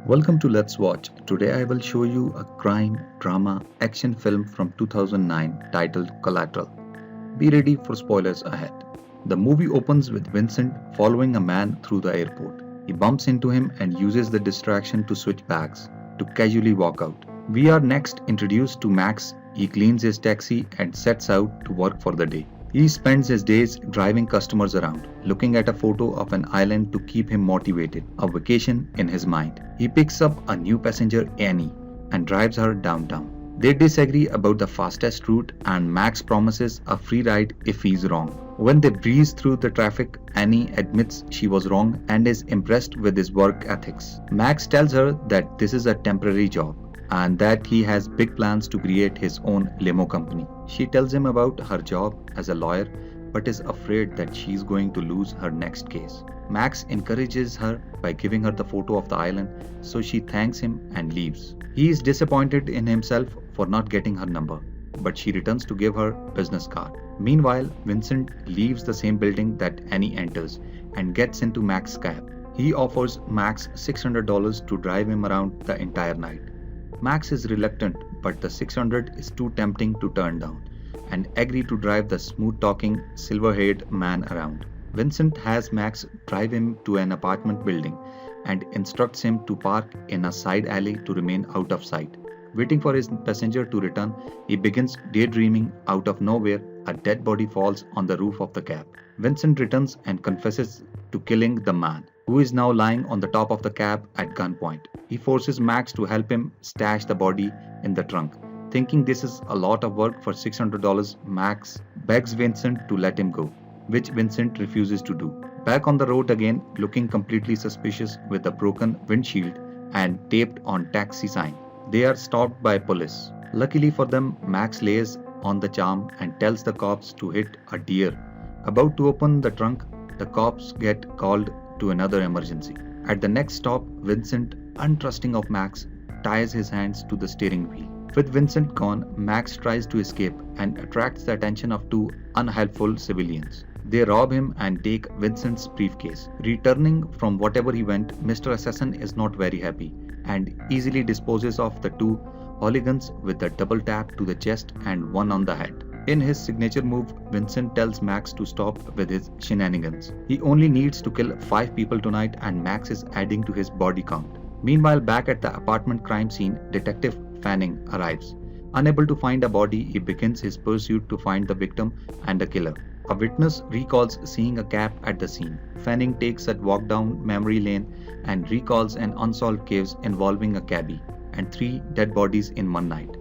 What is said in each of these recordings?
Welcome to Let's Watch. Today I will show you a crime, drama, action film from 2009 titled Collateral. Be ready for spoilers ahead. The movie opens with Vincent following a man through the airport. He bumps into him and uses the distraction to switch bags, to casually walk out. We are next introduced to Max. He cleans his taxi and sets out to work for the day. He spends his days driving customers around, looking at a photo of an island to keep him motivated, a vacation in his mind. He picks up a new passenger, Annie, and drives her downtown. They disagree about the fastest route, and Max promises a free ride if he's wrong. When they breeze through the traffic, Annie admits she was wrong and is impressed with his work ethics. Max tells her that this is a temporary job and that he has big plans to create his own limo company. She tells him about her job as a lawyer but is afraid that she's going to lose her next case. Max encourages her by giving her the photo of the island, so she thanks him and leaves. He is disappointed in himself for not getting her number, but she returns to give her business card. Meanwhile, Vincent leaves the same building that Annie enters and gets into Max's cab. He offers Max $600 to drive him around the entire night. Max is reluctant, but the 600 is too tempting to turn down, and agree to drive the smooth-talking, silver-haired man around. Vincent has Max drive him to an apartment building and instructs him to park in a side alley to remain out of sight. Waiting for his passenger to return, he begins daydreaming. Out of nowhere, a dead body falls on the roof of the cab. Vincent returns and confesses to killing the man, who is now lying on the top of the cab at gunpoint. He forces Max to help him stash the body in the trunk. Thinking this is a lot of work for $600, Max begs Vincent to let him go, which Vincent refuses to do. Back on the road again, looking completely suspicious with a broken windshield and taped on taxi sign, they are stopped by police. Luckily for them, Max lays on the charm and tells the cops to hit a deer. About to open the trunk, the cops get called to another emergency. At the next stop, Vincent, untrusting of Max, ties his hands to the steering wheel. With Vincent gone, Max tries to escape and attracts the attention of two unhelpful civilians. They rob him and take Vincent's briefcase. Returning from whatever he went, Mr. Assassin is not very happy and easily disposes of the two hooligans with a double tap to the chest and one on the head. In his signature move, Vincent tells Max to stop with his shenanigans. He only needs to kill 5 people tonight, and Max is adding to his body count. Meanwhile, back at the apartment crime scene, Detective Fanning arrives. Unable to find a body, he begins his pursuit to find the victim and the killer. A witness recalls seeing a cab at the scene. Fanning takes a walk down memory lane and recalls an unsolved case involving a cabbie and 3 dead bodies in one night.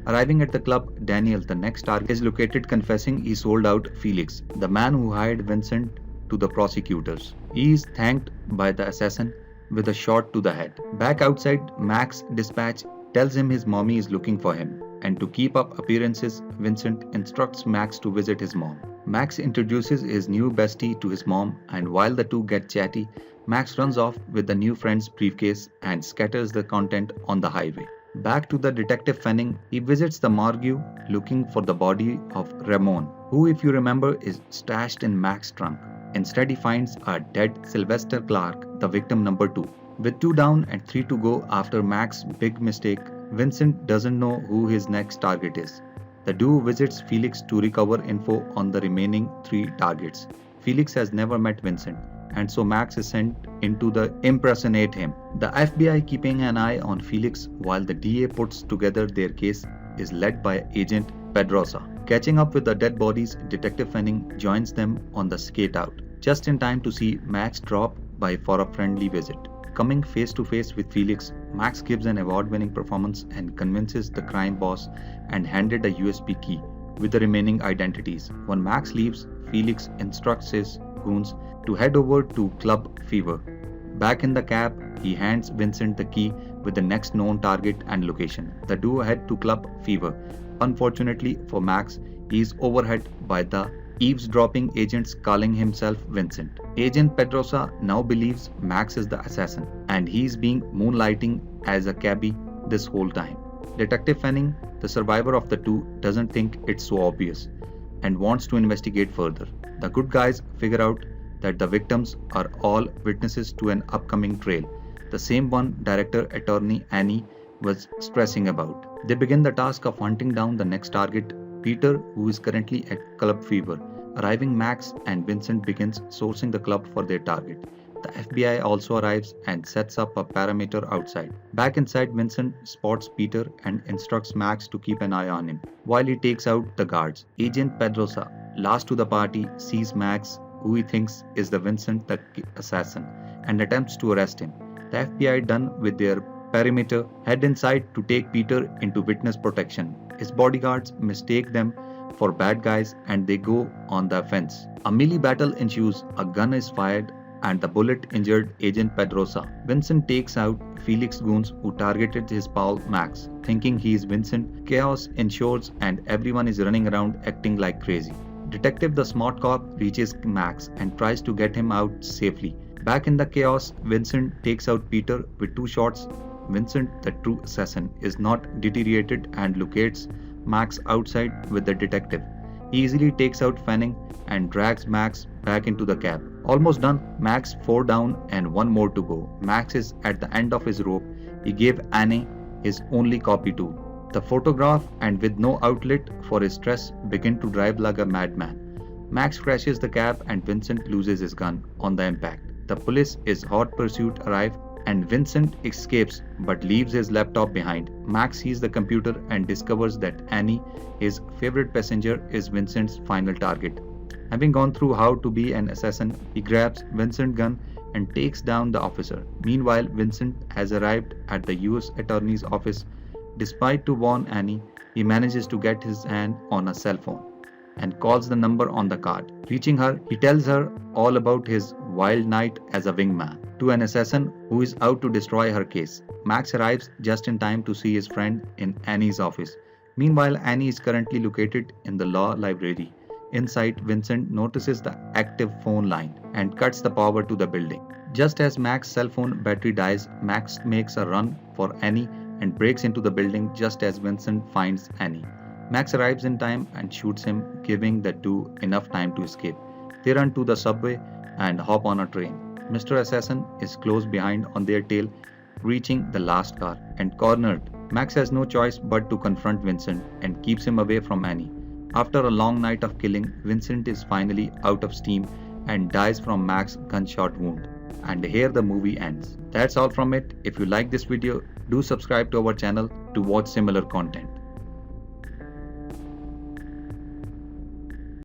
Arriving at the club, Daniel, the next target, is located confessing he sold out Felix, the man who hired Vincent, to the prosecutors. He is thanked by the assassin with a shot to the head. Back outside, Max dispatch tells him his mommy is looking for him, and to keep up appearances, Vincent instructs Max to visit his mom. Max introduces his new bestie to his mom, and while the two get chatty, Max runs off with the new friend's briefcase and scatters the content on the highway. Back to the Detective Fanning, he visits the morgue looking for the body of Ramon, who, if you remember, is stashed in Max's trunk. Instead, he finds a dead Sylvester Clark, the victim number 2. With 2 down and 3 to go after Max's big mistake, Vincent doesn't know who his next target is. The duo visits Felix to recover info on the remaining 3 targets. Felix has never met Vincent, and so Max is sent into the impersonate him. The FBI keeping an eye on Felix while the DA puts together their case is led by Agent Pedrosa. Catching up with the dead bodies, Detective Fanning joins them on the skate out, just in time to see Max drop by for a friendly visit. Coming face to face with Felix, Max gives an award-winning performance and convinces the crime boss and handed a USB key with the remaining identities. When Max leaves, Felix instructs his goons to head over to Club Fever. Back in the cab, he hands Vincent the key with the next known target and location. The duo head to Club Fever. Unfortunately for Max, he is overheard by the eavesdropping agents calling himself Vincent. Agent Pedrosa now believes Max is the assassin, and he is being moonlighting as a cabbie this whole time. Detective Fanning, the survivor of the two, doesn't think it's so obvious and wants to investigate further. The good guys figure out that the victims are all witnesses to an upcoming trail, the same one director attorney Annie was stressing about. They begin the task of hunting down the next target, Peter, who is currently at Club Fever. Arriving, Max and Vincent begins sourcing the club for their target. The FBI also arrives and sets up a perimeter outside. Back inside, Vincent spots Peter and instructs Max to keep an eye on him while he takes out the guards. Agent Pedrosa, last to the party, sees Max, who he thinks is the Vincent the assassin, and attempts to arrest him. The FBI, done with their perimeter, head inside to take Peter into witness protection. His bodyguards mistake them for bad guys and they go on the offense. A melee battle ensues, a gun is fired and the bullet injured Agent Pedrosa. Vincent takes out Felix goons who targeted his pal Max. Thinking he is Vincent, chaos ensues and everyone is running around acting like crazy. Detective the smart cop reaches Max and tries to get him out safely. Back in the chaos, Vincent takes out Peter with 2 shots. Vincent, the true assassin, is not deteriorated and locates Max outside with the detective. He easily takes out Fanning and drags Max back into the cab. Almost done, Max 4 down and 1 more to go. Max is at the end of his rope. He gave Annie his only copy too. The photograph, and with no outlet for his stress, begin to drive like a madman. Max crashes the cab and Vincent loses his gun on the impact. The police in hot pursuit arrive and Vincent escapes but leaves his laptop behind. Max sees the computer and discovers that Annie, his favorite passenger, is Vincent's final target. Having gone through how to be an assassin, he grabs Vincent's gun and takes down the officer. Meanwhile, Vincent has arrived at the US Attorney's office. Despite to warn Annie, he manages to get his hand on a cell phone and calls the number on the card. Reaching her, he tells her all about his wild night as a wingman to an assassin who is out to destroy her case. Max arrives just in time to see his friend in Annie's office. Meanwhile, Annie is currently located in the law library. Inside, Vincent notices the active phone line and cuts the power to the building. Just as Max's cell phone battery dies, Max makes a run for Annie and breaks into the building just as Vincent finds Annie. Max arrives in time and shoots him, giving the two enough time to escape. They run to the subway and hop on a train. Mr. Assassin is close behind on their tail, reaching the last car and cornered. Max has no choice but to confront Vincent and keeps him away from Annie. After a long night of killing, Vincent is finally out of steam and dies from Max's gunshot wound. And here the movie ends. That's all from it. If you like this video, do subscribe to our channel to watch similar content.